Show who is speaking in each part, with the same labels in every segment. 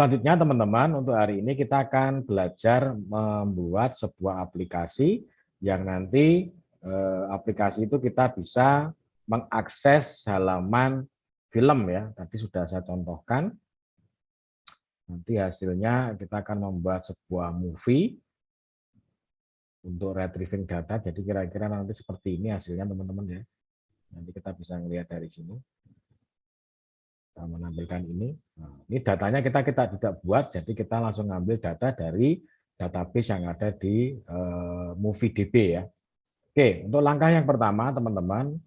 Speaker 1: Selanjutnya teman-teman, untuk hari ini kita akan belajar membuat sebuah aplikasi yang nanti aplikasi itu kita bisa mengakses halaman film ya. Tadi sudah saya contohkan. Nanti hasilnya kita akan membuat sebuah movie untuk retrieving data. Jadi kira-kira nanti seperti ini hasilnya teman-teman ya. Nanti kita bisa melihat dari sini. Kita menampilkan ini. Nah, ini datanya kita tidak buat, jadi kita langsung ngambil data dari database yang ada di MovieDB ya. Oke, untuk langkah yang pertama teman-teman,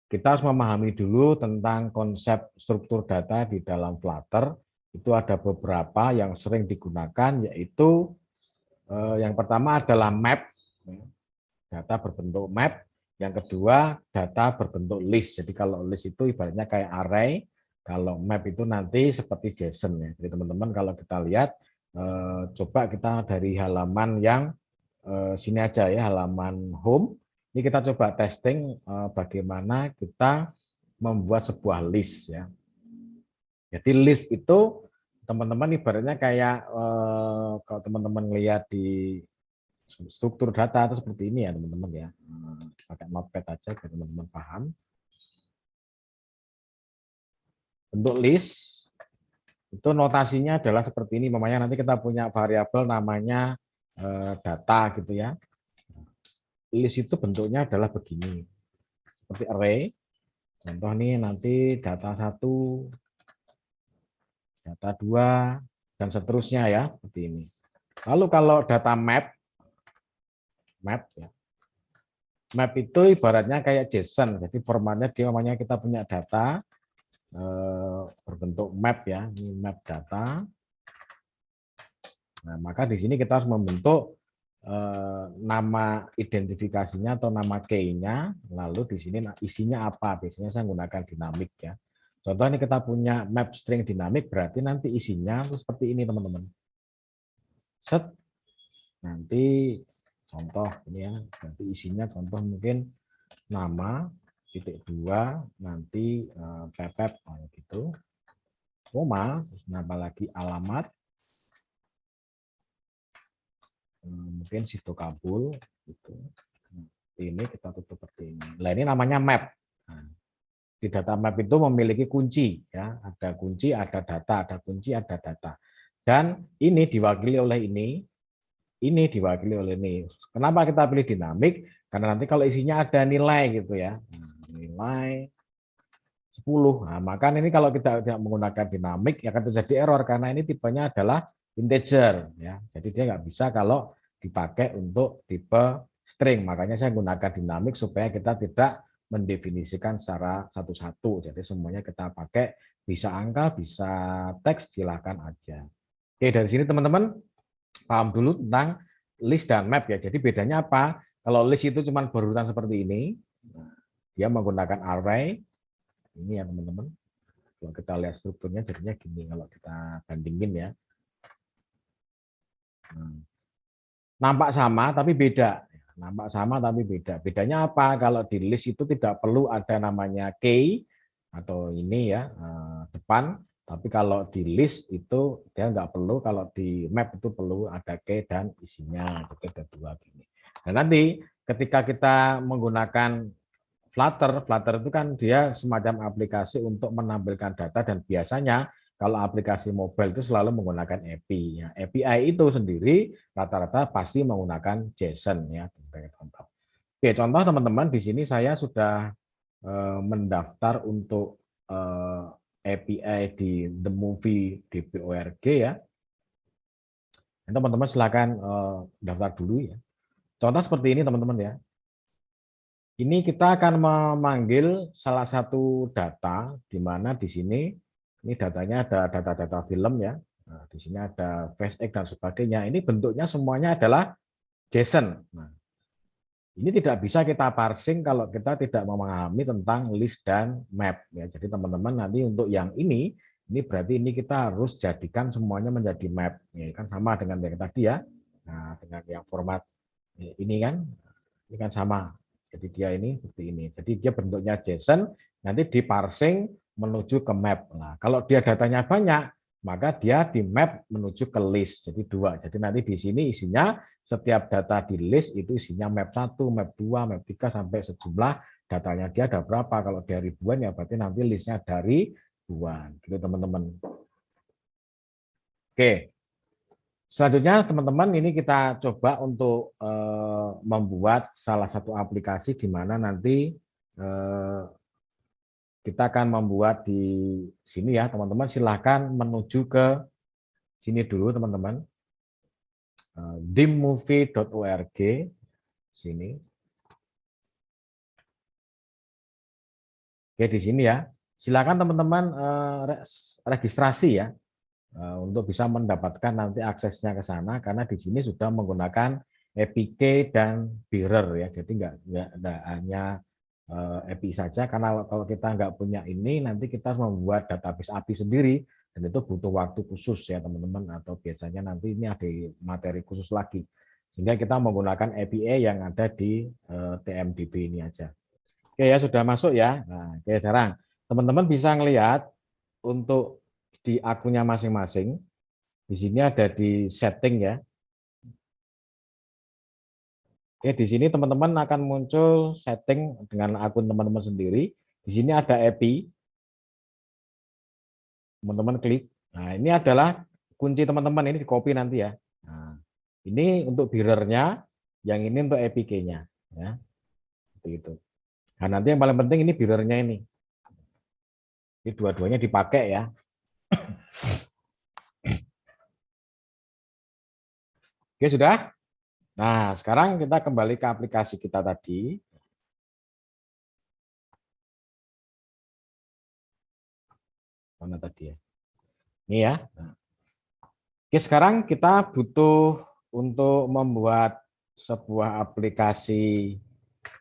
Speaker 1: kita harus memahami dulu tentang konsep struktur data di dalam Flutter. Itu ada beberapa yang sering digunakan, yaitu yang pertama adalah map, data berbentuk map. Yang kedua, data berbentuk list. Jadi kalau list itu ibaratnya kayak array, kalau map itu nanti seperti JSON ya. Jadi teman-teman kalau kita lihat, coba kita dari halaman yang sini aja ya, halaman home. Ini kita coba testing bagaimana kita membuat sebuah list ya. Jadi list itu teman-teman ibaratnya kayak kalau teman-teman lihat di struktur data itu seperti ini ya teman-teman ya. Pakai notepad aja biar teman-teman paham. Bentuk list itu notasinya adalah seperti ini, namanya nanti kita punya variabel namanya data gitu ya. List itu bentuknya adalah begini, seperti array. Contoh nih nanti data 1, data 2, dan seterusnya ya, seperti ini. Lalu kalau data map ya. Map itu ibaratnya kayak JSON, jadi formatnya dia namanya kita punya data berbentuk map ya, ini map data. Nah, maka di sini kita harus membentuk nama identifikasinya atau nama key-nya, lalu di sini isinya apa? Biasanya saya menggunakan dinamik ya. Contoh ini kita punya map string dinamik, berarti nanti isinya seperti ini teman-teman. Set, nanti contoh ini ya, nanti isinya contoh mungkin nama .2 nanti pepep gitu, koma, terus nambah lagi alamat, mungkin situ kabul gitu. Ini kita tutup seperti ini. Nah, ini namanya map. Nah, di data map itu memiliki kunci ya, ada kunci, ada data, ada kunci, ada data. Dan ini diwakili oleh ini diwakili oleh ini. Kenapa kita pilih dinamik? Karena nanti kalau isinya ada nilai gitu ya. Nah, nilai 10. Nah, maka ini kalau kita tidak menggunakan dinamik ya akan terjadi error karena ini tipenya adalah integer ya. Jadi dia nggak bisa kalau dipakai untuk tipe string. Makanya saya gunakan dinamik supaya kita tidak mendefinisikan secara satu-satu. Jadi semuanya kita pakai, bisa angka, bisa teks, silakan aja. Oke, dari sini teman-teman paham dulu tentang list dan map ya. Jadi bedanya apa? Kalau list itu cuma berurutan seperti ini, dia menggunakan array. Ini ya teman-teman. Kalau kita lihat strukturnya jadinya gini kalau kita bandingin ya. Nampak sama tapi beda. Nampak sama tapi beda. Bedanya apa? Kalau di list itu tidak perlu ada namanya key atau ini ya depan. Tapi kalau di list itu dia nggak perlu. Kalau di map itu perlu ada key dan isinya. Itu ada dua gini. Dan nanti ketika kita menggunakan Flutter itu kan dia semacam aplikasi untuk menampilkan data dan biasanya kalau aplikasi mobile itu selalu menggunakan API. Ya, API itu sendiri rata-rata pasti menggunakan JSON ya. Oke, contoh teman-teman di sini saya sudah mendaftar untuk API di The Movie DB.org ya. Teman-teman silakan daftar dulu ya. Contoh seperti ini teman-teman ya. Ini kita akan memanggil salah satu data, di mana di sini ini datanya ada data-data film ya. Nah, di sini ada VSX dan sebagainya. Ini bentuknya semuanya adalah JSON. Nah, ini tidak bisa kita parsing kalau kita tidak memahami tentang list dan map ya. Jadi teman-teman nanti untuk yang ini berarti ini kita harus jadikan semuanya menjadi map. Ya, kan sama dengan yang tadi ya. Nah, dengan yang format ini kan sama. Jadi dia ini seperti ini. Jadi dia bentuknya JSON, nanti diparsing menuju ke map. Nah, kalau dia datanya banyak, maka dia di map menuju ke list. Jadi 2. Jadi nanti di sini isinya setiap data di list itu isinya map 1, map 2, map 3 sampai sejumlah datanya dia ada berapa. Kalau dia ribuan ya berarti nanti listnya dari ribuan. Gitu teman-teman. Oke. Selanjutnya teman-teman ini kita coba untuk membuat salah satu aplikasi di mana nanti kita akan membuat di sini ya teman-teman. Silahkan menuju ke sini dulu teman-teman. dimmovie.org sini. Oke di sini ya. Silakan teman-teman registrasi ya untuk bisa mendapatkan nanti aksesnya ke sana karena di sini sudah menggunakan APK dan Bearer ya. Jadi nggak hanya API saja karena kalau kita nggak punya ini nanti kita membuat database API sendiri dan itu butuh waktu khusus ya teman-teman atau biasanya nanti ini ada materi khusus lagi sehingga kita menggunakan API yang ada di TMDB ini aja. Oke ya sudah masuk ya. Nah, oke sekarang teman-teman bisa ngelihat untuk di akunnya masing-masing. Di sini ada di setting ya. Oke, di sini teman-teman akan muncul setting dengan akun teman-teman sendiri. Di sini ada API. Teman-teman klik. Nah, ini adalah kunci teman-teman ini di copy nanti ya. Nah, ini untuk bearer-nya, yang ini untuk APK-nya ya. Seperti itu. Nah, nanti yang paling penting ini bearer-nya ini. Ini dua-duanya dipakai ya. Oke, sudah? Nah, sekarang kita kembali ke aplikasi kita tadi. Mana tadi ya? Ini ya. Nah. Oke, sekarang kita butuh untuk membuat sebuah aplikasi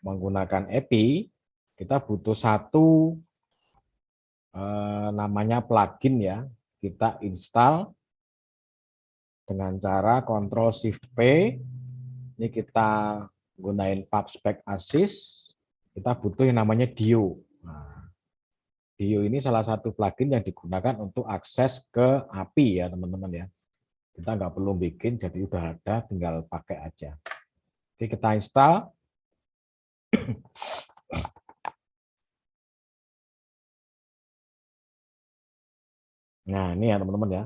Speaker 1: menggunakan API, kita butuh satu namanya plugin ya. Kita install dengan cara Ctrl Shift P. Ini kita gunain PubSpec Assist. Kita butuh yang namanya Dio. Nah, Dio ini salah satu plugin yang digunakan untuk akses ke API ya teman-teman ya. Kita nggak perlu bikin, jadi udah ada, tinggal pakai aja. Oke, kita install. Nah, ini ya teman-teman ya.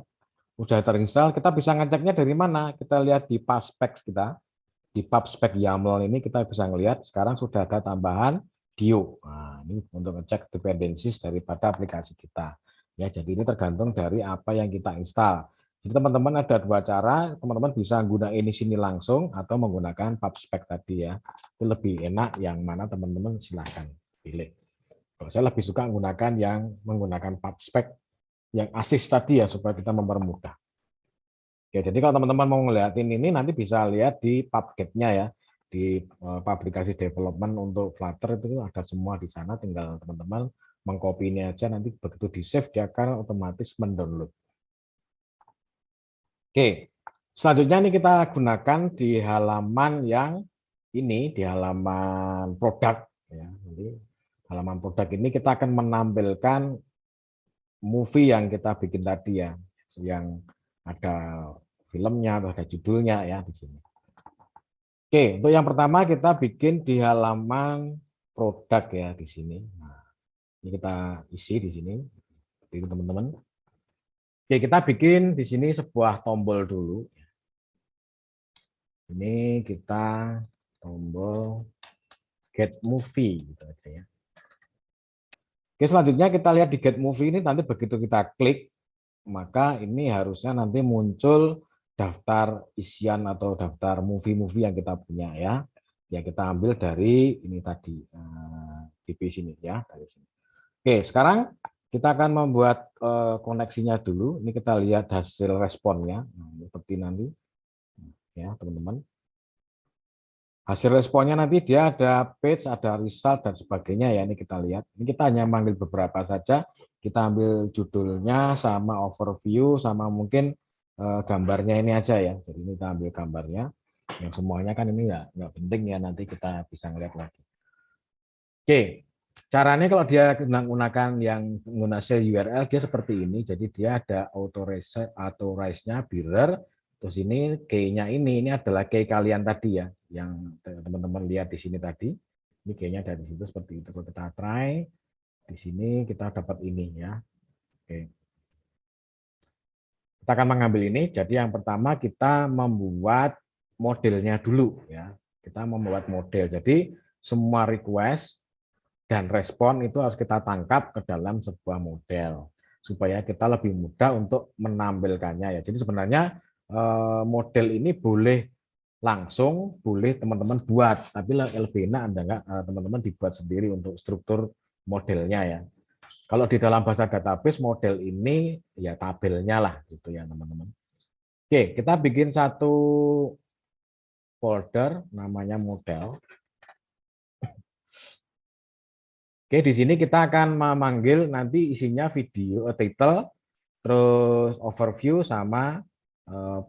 Speaker 1: Udah terinstall, kita bisa ngeceknya dari mana? Kita lihat di PubSpec kita. Di PubSpec YAML ini kita bisa ngelihat sekarang sudah ada tambahan Dio. Nah, ini untuk ngecek dependencies daripada aplikasi kita. Ya, jadi ini tergantung dari apa yang kita install. Jadi teman-teman ada dua cara, teman-teman bisa gunain ini sini langsung atau menggunakan PubSpec tadi ya. Itu lebih enak yang mana teman-teman silahkan pilih. Kalau saya lebih suka menggunakan yang menggunakan PubSpec yang ASIS tadi ya supaya kita mempermudah. Ya, jadi kalau teman-teman mau ngeliatin ini nanti bisa lihat di PubGet-nya ya. Di aplikasi development untuk Flutter itu ada semua di sana, tinggal teman-teman mengcopy ini aja, nanti begitu di-save dia akan otomatis mendownload. Oke, selanjutnya ini kita gunakan di halaman yang ini, di halaman produk. Ya, jadi halaman produk ini kita akan menampilkan movie yang kita bikin tadi ya, yang ada filmnya, ada judulnya ya di sini. Oke, untuk yang pertama kita bikin di halaman produk ya di sini. Nah, ini kita isi di sini, teman-teman. Oke, kita bikin di sini sebuah tombol dulu. Ini kita tombol Get Movie gitu aja ya. Oke, selanjutnya kita lihat di Get Movie ini nanti begitu kita klik, maka ini harusnya nanti muncul daftar isian atau daftar movie-movie yang kita punya ya, yang kita ambil dari ini tadi di sini ya dari sini. Oke, sekarang kita akan membuat koneksinya dulu. Ini kita lihat hasil responnya, nah, seperti nanti ya teman-teman. Hasil responnya nanti dia ada page, ada result dan sebagainya ya. Ini kita lihat. Ini kita hanya manggil beberapa saja. Kita ambil judulnya sama overview sama mungkin gambarnya ini aja ya. Jadi ini kita ambil gambarnya. Yang semuanya kan ini nggak penting ya, nanti kita bisa ngeliat lagi. Oke, Caranya kalau dia menggunakan yang menggunakan shell URL, dia seperti ini. Jadi dia ada authorize-nya mirror. Terus ini key-nya ini adalah key kalian tadi ya, yang teman-teman lihat di sini tadi. Ini key-nya dari situ seperti itu. Kalau kita try, di sini kita dapat ini ya. Oke. Kita akan mengambil ini. Jadi yang pertama kita membuat modelnya dulu ya. Kita membuat model. Jadi semua request dan respon itu harus kita tangkap ke dalam sebuah model supaya kita lebih mudah untuk menampilkannya ya. Jadi sebenarnya model ini boleh langsung, boleh teman-teman buat, tapi lebih enak Anda enggak teman-teman dibuat sendiri untuk struktur modelnya ya. Kalau di dalam bahasa database model ini ya tabelnya lah gitu ya teman-teman. Oke, kita bikin satu folder namanya model. Oke, di sini kita akan memanggil nanti isinya video, title, terus overview sama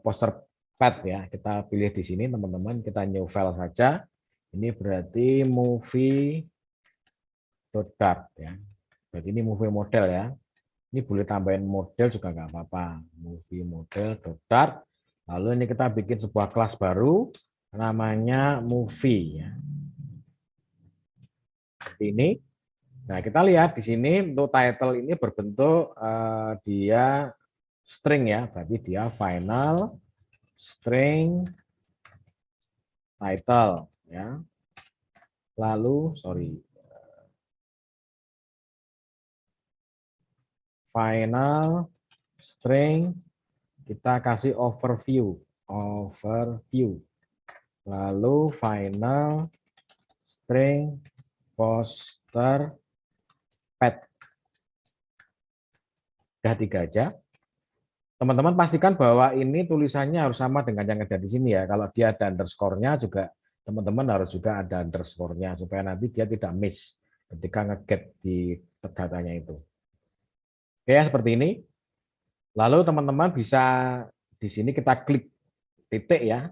Speaker 1: poster pad ya. Kita pilih di sini teman-teman, kita new file saja. Ini berarti movie.dart ya. Berarti ini movie model ya. Ini boleh tambahin model juga nggak apa-apa. Movie model.dart. Lalu ini kita bikin sebuah kelas baru namanya movie ya. Seperti ini. Nah, kita lihat di sini untuk title ini berbentuk dia string ya, berarti dia final string title ya. Lalu final string kita kasih overview. Lalu final string poster pad. Udah 3 aja. Teman-teman pastikan bahwa ini tulisannya harus sama dengan yang ada di sini ya. Kalau dia ada underscore-nya juga teman-teman harus juga ada underscore-nya supaya nanti dia tidak miss ketika nge-get di datanya itu. Oke, seperti ini. Lalu teman-teman bisa di sini kita klik titik ya.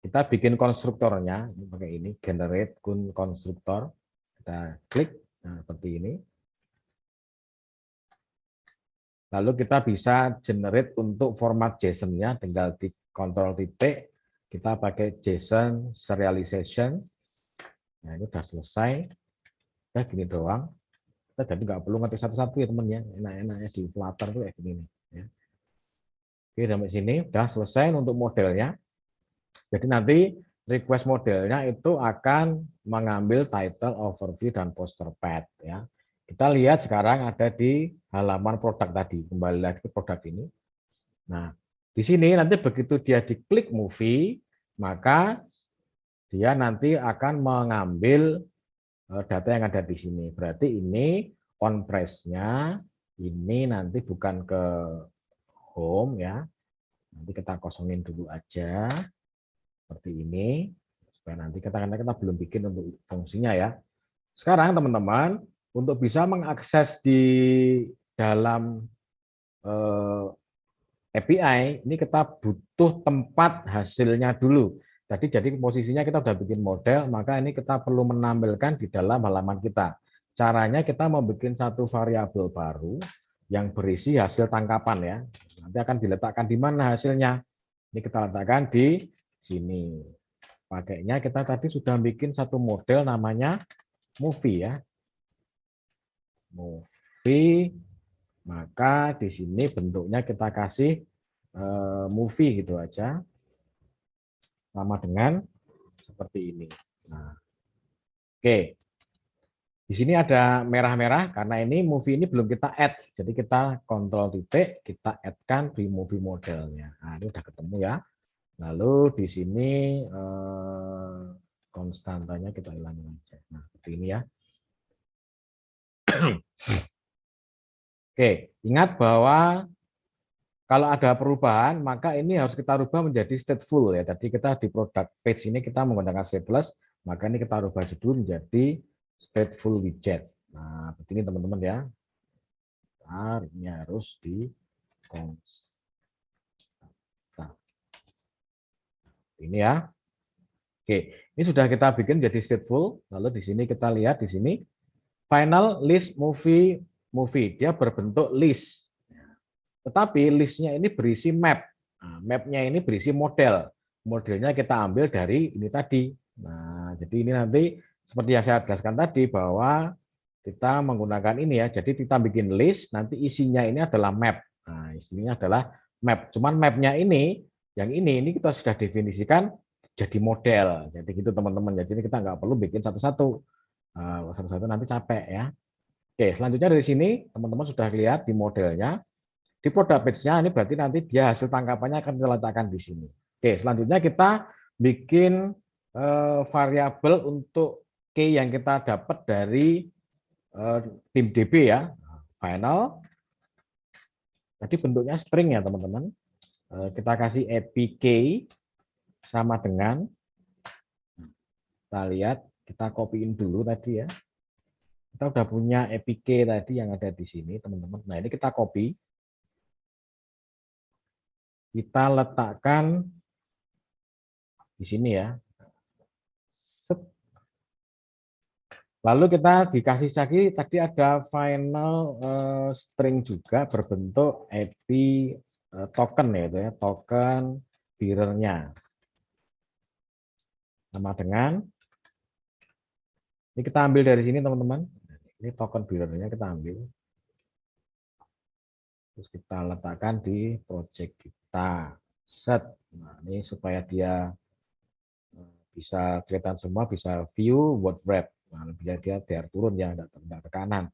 Speaker 1: Kita bikin konstruktornya pakai ini generate konstruktor. Kita klik nah, seperti ini. Lalu kita bisa generate untuk format JSON-nya, tinggal di kontrol titik, kita pakai JSON serialization. Nah, ini sudah selesai. Udah gini doang. Kita jadi nggak perlu ngetik satu-satu ya teman ya. Enak-enaknya di Flutter tuh kayak gini. Ya. Oke, sampai sini udah selesai untuk modelnya. Jadi nanti request modelnya itu akan mengambil title, overview, dan poster pad. Ya. Kita lihat sekarang ada di halaman produk tadi. Kembali lagi ke produk ini. Nah, di sini nanti begitu dia diklik movie, maka dia nanti akan mengambil data yang ada di sini. Berarti ini on press-nya, ini nanti bukan ke home ya. Nanti kita kosongin dulu aja. Seperti ini. Supaya nanti karena kita belum bikin untuk fungsinya ya. Sekarang teman-teman, untuk bisa mengakses di dalam API, ini kita butuh tempat hasilnya dulu. Jadi posisinya kita sudah bikin model, maka ini kita perlu menampilkan di dalam halaman kita. Caranya kita membuat satu variabel baru yang berisi hasil tangkapan ya. Nanti akan diletakkan di mana hasilnya. Ini kita letakkan di sini. Pakainya kita tadi sudah bikin satu model namanya movie ya. Movie. Maka di sini bentuknya kita kasih movie gitu aja, sama dengan seperti ini. Nah, oke, di sini ada merah-merah karena ini movie ini belum kita add, jadi kita kontrol titik, kita add-kan di movie modelnya. Nah, ini udah ketemu ya. Lalu di sini konstantanya kita hilangin aja. Nah, seperti ini ya. Oke, ingat bahwa kalau ada perubahan, maka ini harus kita rubah menjadi stateful ya. Tadi kita di product page ini kita menggunakan stateless, maka ini kita rubah judul menjadi stateful widget. Nah, begini teman-teman ya. Nah, ini harus di ini ya. Oke, ini sudah kita bikin jadi stateful. Lalu di sini kita lihat di sini final list movie dia berbentuk list. Tetapi listnya ini berisi map. Nah, mapnya ini berisi model. Modelnya kita ambil dari ini tadi. Nah, jadi ini nanti seperti yang saya jelaskan tadi bahwa kita menggunakan ini ya. Jadi kita bikin list, nanti isinya ini adalah map. Nah, isinya adalah map. Cuman mapnya ini, yang ini kita sudah definisikan jadi model. Jadi gitu teman-teman. Jadi kita nggak perlu bikin satu-satu. Satu-satu nanti capek ya. Oke, selanjutnya dari sini teman-teman sudah lihat di modelnya. Di product page-nya ini berarti nanti dia hasil tangkapannya akan kita letakkan di sini. Oke, selanjutnya kita bikin variabel untuk key yang kita dapat dari tim DB ya. Final. Tadi bentuknya string ya teman-teman. Kita kasih APK sama dengan, kita lihat, kita copyin dulu tadi ya. Kita udah punya APK tadi yang ada di sini teman-teman. Nah ini kita copy. Kita letakkan di sini ya. Lalu kita dikasih lagi tadi ada final string juga berbentuk AP token ya, token bearer-nya. Sama dengan ini kita ambil dari sini teman-teman. Ini token bearer-nya kita ambil. Terus kita letakkan di project kita. Set. Nah, ini supaya dia bisa kelihatan semua, bisa view word wrap. Nah, biar dia turun ya, tidak ke kanan.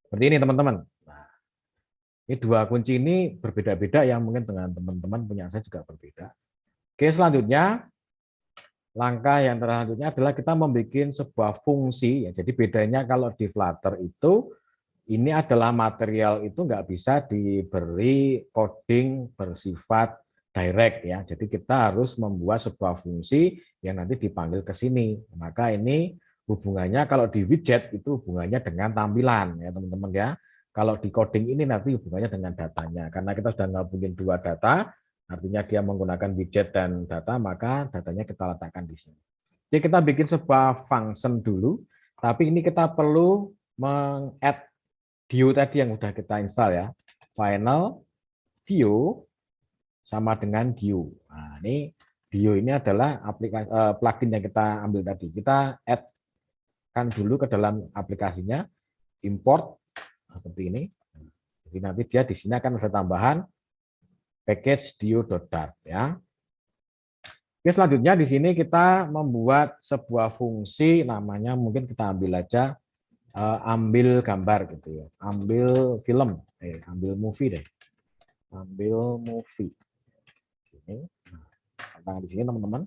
Speaker 1: Seperti ini teman-teman. Nah, ini dua kunci ini berbeda-beda yang mungkin dengan teman-teman punya saya juga berbeda. Oke, selanjutnya langkah yang selanjutnya adalah kita membuat sebuah fungsi. Ya, jadi bedanya kalau di Flutter itu ini adalah material itu nggak bisa diberi coding bersifat direct ya. Jadi kita harus membuat sebuah fungsi yang nanti dipanggil ke sini. Maka ini hubungannya kalau di widget itu hubungannya dengan tampilan ya teman-teman ya. Kalau di coding ini nanti hubungannya dengan datanya. Karena kita sudah ngabungin dua data, artinya dia menggunakan widget dan data, maka datanya kita letakkan di sini. Jadi kita bikin sebuah function dulu, tapi ini kita perlu meng-add view tadi yang sudah kita install ya. Final view sama dengan view. Nah, ini view ini adalah aplikasi plugin yang kita ambil tadi. Kita add kan dulu ke dalam aplikasinya, import seperti ini. Jadi nanti dia di sini akan ada tambahan package dio.dart ya. Oke, selanjutnya di sini kita membuat sebuah fungsi namanya mungkin kita ambil aja ambil gambar gitu ya, ambil film, ambil movie deh, ambil movie. Ini, nah, di sini teman-teman.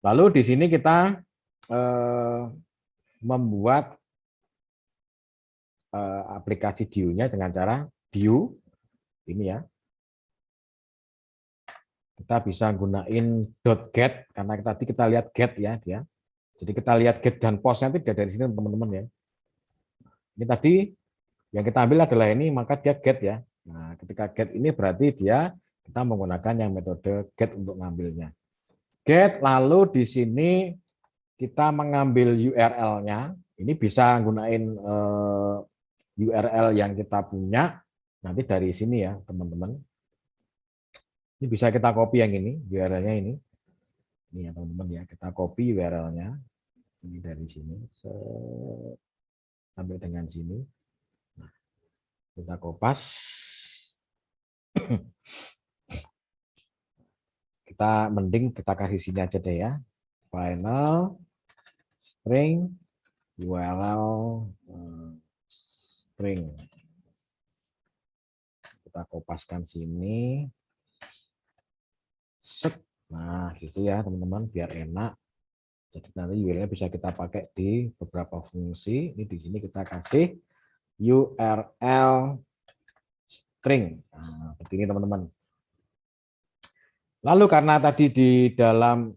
Speaker 1: Lalu di sini kita membuat aplikasi Dio-nya dengan cara Dio ini ya. Kita bisa gunain .get karena tadi kita lihat get ya dia. Jadi kita lihat get dan post-nya itu dari sini teman-teman ya. Ini tadi yang kita ambil adalah ini, maka dia get ya. Nah, ketika get ini berarti dia kita menggunakan yang metode get untuk ngambilnya. Get, lalu di sini kita mengambil URL-nya. Ini bisa gunain URL yang kita punya nanti dari sini ya, teman-teman. Ini bisa kita copy yang ini, URL-nya ini. Ini ya, teman-teman ya, kita copy URL-nya. Ini dari sini sampai dengan sini. Nah, kita kopas. Kita mending kita kasih sini aja deh ya. Final string URL string. Kita kopaskan sini. Set. Nah, gitu ya teman-teman biar enak. Jadi nanti URL-nya bisa kita pakai di beberapa fungsi. Ini di sini kita kasih URL string. Nah, seperti ini teman-teman. Lalu karena tadi di dalam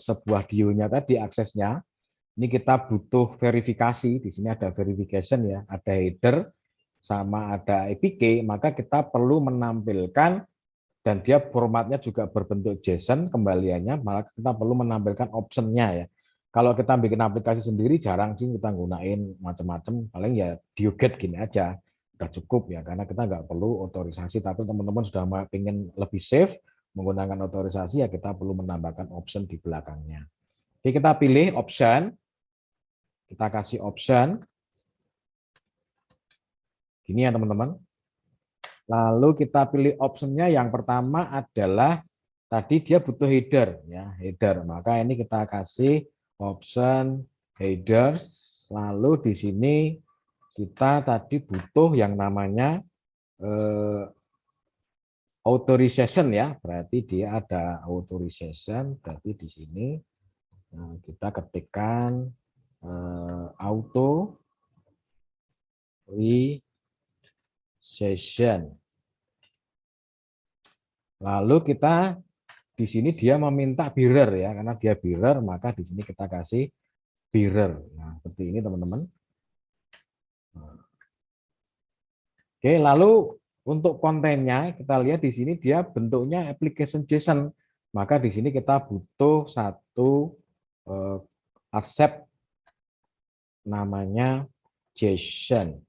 Speaker 1: sebuah Dio-nya tadi aksesnya, ini kita butuh verifikasi. Di sini ada verification ya, ada header sama ada APK, maka kita perlu menampilkan dan dia formatnya juga berbentuk JSON kembaliannya, maka kita perlu menampilkan option-nya ya. Kalau kita bikin aplikasi sendiri jarang sih kita gunain macam-macam, paling ya Dioget gini aja udah cukup ya, karena kita nggak perlu otorisasi. Tapi teman-teman sudah ingin lebih safe menggunakan otorisasi, ya kita perlu menambahkan option di belakangnya. Jadi kita pilih option, kita kasih option gini ya teman-teman. Lalu kita pilih optionnya, yang pertama adalah tadi dia butuh header ya, header. Maka ini kita kasih option headers. Lalu di sini kita tadi butuh yang namanya authorization ya, berarti dia ada authorization. Berarti di sini kita ketikkan authorization. Lalu kita di sini dia meminta bearer ya, karena dia bearer maka di sini kita kasih bearer. Nah, seperti ini teman-teman. Oke, lalu untuk kontennya kita lihat di sini dia bentuknya application JSON. Maka di sini kita butuh satu aset namanya JSON.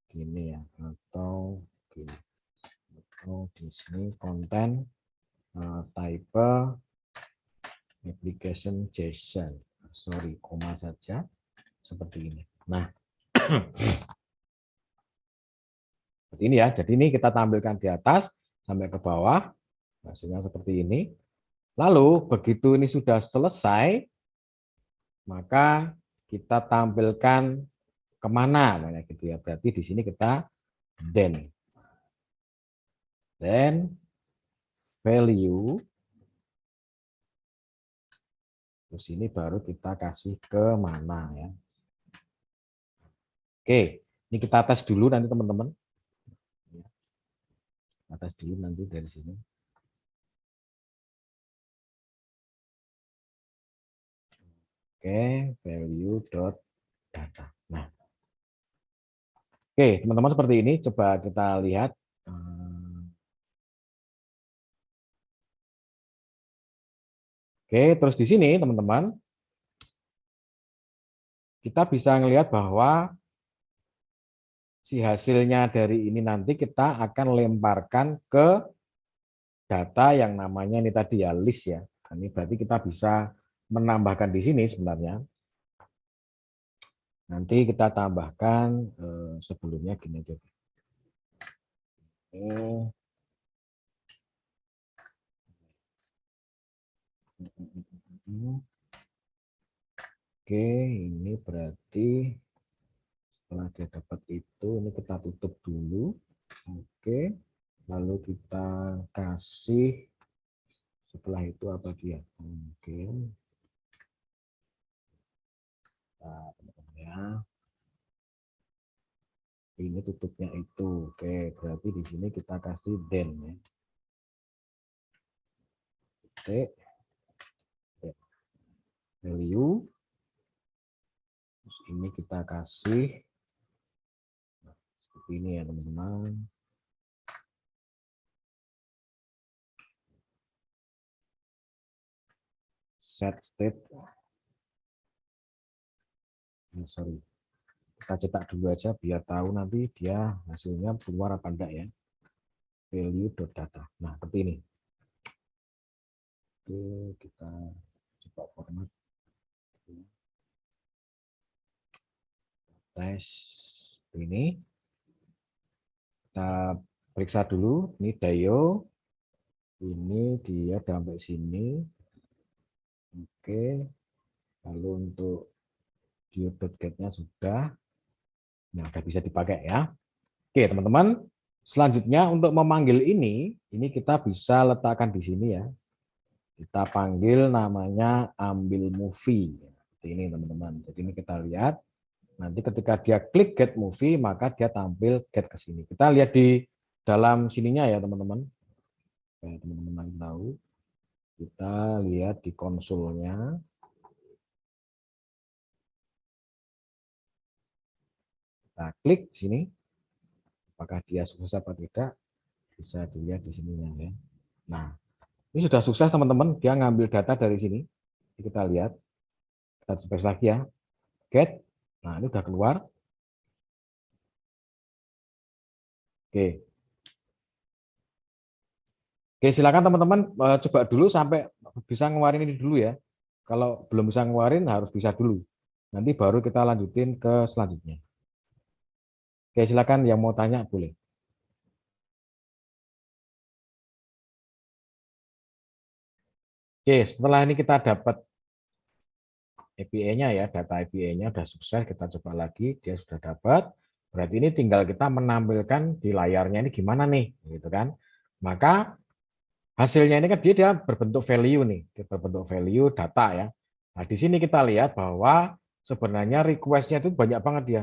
Speaker 1: Gini ya, atau gini. Atau di sini konten type application JSON. Sorry, koma saja seperti ini. Nah, seperti ini ya. Jadi ini kita tampilkan di atas sampai ke bawah. Hasilnya seperti ini. Lalu begitu ini sudah selesai, maka kita tampilkan kemana, gitu ya. Berarti di sini kita then value. Terus ini baru kita kasih ke mana ya. Oke, ini kita tes dulu nanti teman-teman. Kita tes dulu nanti dari sini. Oke, value.data. Nah, oke teman-teman seperti ini. Coba kita lihat. Oke, terus di sini teman-teman, kita bisa melihat bahwa si hasilnya dari ini nanti kita akan lemparkan ke data yang namanya ini tadi ya, list ya. Ini berarti kita bisa menambahkan di sini sebenarnya. Nanti kita tambahkan sebelumnya gini aja. Oke, ini berarti setelah dia dapat itu, ini kita tutup dulu. Oke, lalu kita kasih setelah itu apa dia? Mungkin teman-teman ya. Ini tutupnya itu. Oke, berarti di sini kita kasih then ya. Oke. Value. Terus ini kita kasih seperti ini ya, teman-teman. Set state. Sorry. Kita cetak dulu aja biar tahu nanti dia hasilnya keluar apa enggak ya. Value.data. Nah, seperti ini. Oke, kita coba format. Tes ini. Kita periksa dulu. Ini Dayo. Ini dia sampai sini. Oke. Lalu untuk diode.get-nya sudah. Nah, sudah bisa dipakai ya. Oke, teman-teman. Selanjutnya untuk memanggil ini kita bisa letakkan di sini ya. Kita panggil namanya ambil movie. Seperti ini teman-teman. Jadi ini kita lihat. Nanti ketika dia klik get movie, maka dia tampil get ke sini. Kita lihat di dalam sininya ya teman-teman. Teman-teman tahu. Kita lihat di konsolnya. Kita klik sini. Apakah dia sukses apa tidak? Bisa dilihat di sininya ya. Nah, ini sudah sukses teman-teman. Dia ngambil data dari sini. Kita lihat. Kita space lagi ya. Get. Nah, ini udah keluar. Oke. Oke, silakan teman-teman coba dulu sampai bisa ngeluarin ini dulu ya. Kalau belum bisa ngeluarin harus bisa dulu. Nanti baru kita lanjutin ke selanjutnya. Oke, silakan yang mau tanya boleh. Oke, setelah ini kita dapat API-nya ya, data API-nya sudah sukses, kita coba lagi, dia sudah dapat. Berarti ini tinggal kita menampilkan di layarnya ini gimana nih, gitu kan. Maka hasilnya ini kan dia berbentuk value nih, dia berbentuk value data ya. Nah, di sini kita lihat bahwa sebenarnya request-nya itu banyak banget dia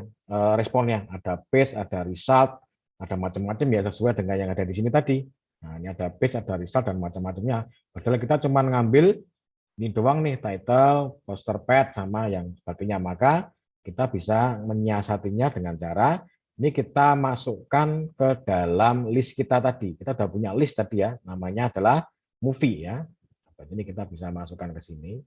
Speaker 1: responnya. Ada page, ada result, ada macam-macam ya sesuai dengan yang ada di sini tadi. Nah, ini ada page, ada result, dan macam-macamnya. Padahal kita cuma ngambil ini doang nih, title, poster pad, sama yang sebagainya. Maka kita bisa menyiasatinya dengan cara ini kita masukkan ke dalam list kita tadi. Kita sudah punya list tadi ya, namanya adalah movie ya. Ini kita bisa masukkan ke sini.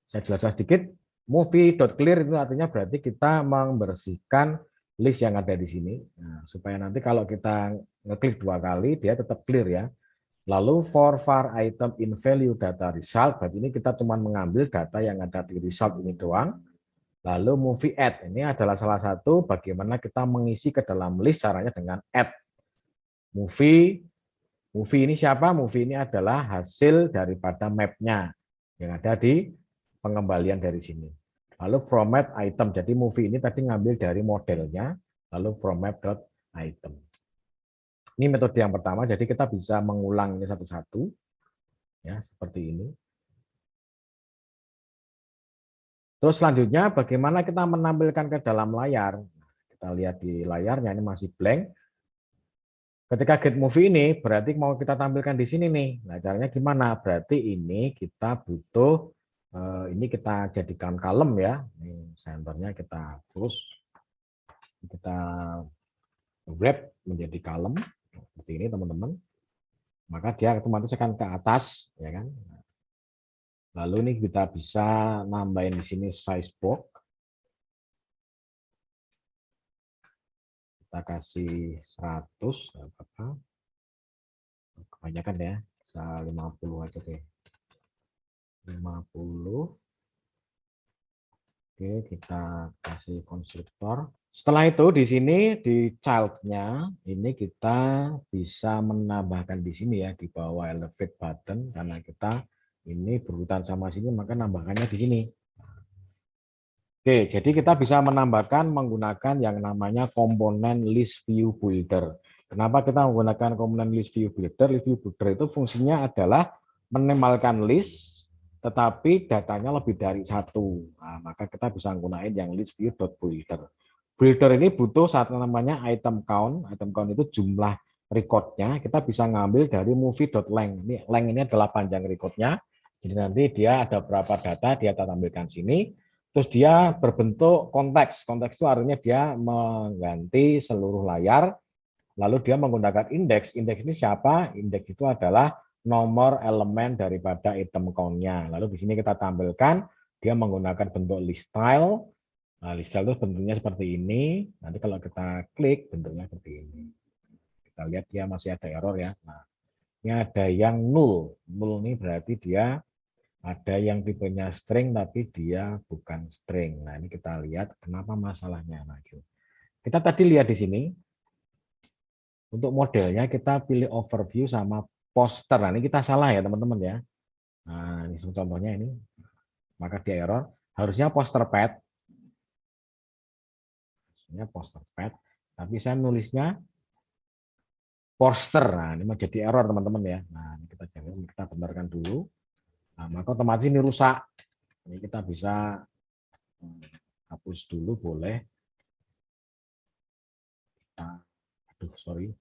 Speaker 1: Saya jelaskan sedikit. Movie.clear itu artinya berarti kita membersihkan list yang ada di sini. Nah, supaya nanti kalau kita ngeklik 2 kali, dia tetap clear ya. Lalu for var item in value data result, berarti ini kita cuma mengambil data yang ada di result ini doang. Lalu movie add, ini adalah salah satu bagaimana kita mengisi ke dalam list, caranya dengan add. Movie ini siapa? Movie ini adalah hasil daripada map-nya yang ada di pengembalian dari sini. Lalu format item, jadi movie ini tadi ngambil dari modelnya, lalu format.item. Ini metode yang pertama, jadi kita bisa mengulang ini satu-satu, ya seperti ini. Terus selanjutnya, bagaimana kita menampilkan ke dalam layar? Kita lihat di layarnya ini masih blank. Ketika get movie ini, berarti mau kita tampilkan di sini nih. Nah, caranya gimana? Berarti ini kita butuh, ini kita jadikan column ya. Ini senternya kita terus kita wrap menjadi column seperti ini teman-teman. Maka dia otomatis akan ke atas, ya kan? Lalu ini kita bisa nambahin di sini size box. Kita kasih 100, apa-apa. Kebanyakan ya, bisa 50 aja deh. 50. Oke, kita kasih konstruktor. Setelah itu di sini di child-nya ini kita bisa menambahkan di sini ya di bawah elevate button karena kita ini berurutan sama sini maka nambahkannya di sini. Oke, jadi kita bisa menambahkan menggunakan yang namanya komponen list view builder. Kenapa kita menggunakan komponen list view builder? List view builder itu fungsinya adalah menempelkan list tetapi datanya lebih dari satu. Nah, maka kita bisa menggunakan yang list view.builder. Builder ini butuh satu namanya item count. Item count itu jumlah recordnya. Kita bisa ngambil dari movie.length. Ini length ini adalah panjang recordnya. Jadi nanti dia ada berapa data dia tampilkan sini. Terus dia berbentuk konteks. Konteks itu artinya dia mengganti seluruh layar. Lalu dia menggunakan indeks. Indeks ini siapa? Indeks itu adalah nomor elemen daripada item count-nya. Lalu di sini kita tampilkan dia menggunakan bentuk list style. Nah, list style itu bentuknya seperti ini. Nanti kalau kita klik bentuknya seperti ini. Kita lihat dia masih ada error ya. Nah, ini ada yang null. Null ini berarti dia ada yang tipenya string tapi dia bukan string. Nah, ini kita lihat kenapa masalahnya. Nah, kita tadi lihat di sini. Untuk modelnya kita pilih overview sama poster. Nah, ini kita salah ya teman-teman ya. Nah, ini contohnya ini. Maka dia error. Harusnya poster pad. Poster pad, tapi saya nulisnya poster. Nah, ini menjadi error teman-teman ya. Nah, ini kita benarkan dulu. Nah, maka otomatis ini rusak. Ini kita bisa hapus dulu boleh. Nah, aduh, sorry.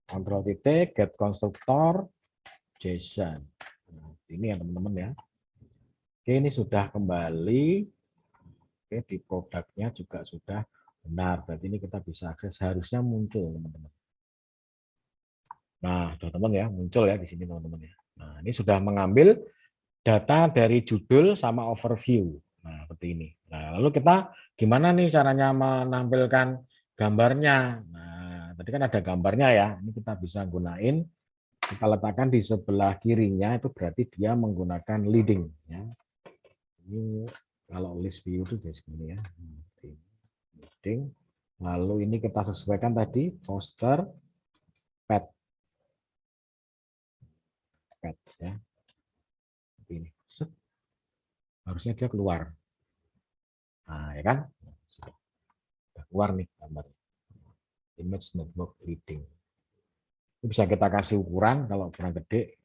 Speaker 1: Ctrl titik get konstruktor JSON. Nah, ini ya teman-teman ya. Oke, ini sudah kembali. Oke, di produknya juga sudah benar. Berarti ini kita bisa akses, harusnya muncul teman-teman. Nah, teman-teman ya, muncul ya di sini teman-teman ya. Nah, ini sudah mengambil data dari judul sama overview. Nah, seperti ini. Nah, lalu kita gimana nih caranya menampilkan gambarnya? Nah, tadi kan ada gambarnya ya. Ini kita bisa gunain, kita letakkan di sebelah kirinya, itu berarti dia menggunakan leading. Ya. Ini kalau list view itu jadi segini ya. Leading. Lalu ini kita sesuaikan tadi, poster, pad. Pad ya. Seperti ini. Harusnya dia keluar. Nah, ya kan? Sudah keluar nih gambarnya. Image network leading. Ini bisa kita kasih ukuran kalau kurang gede.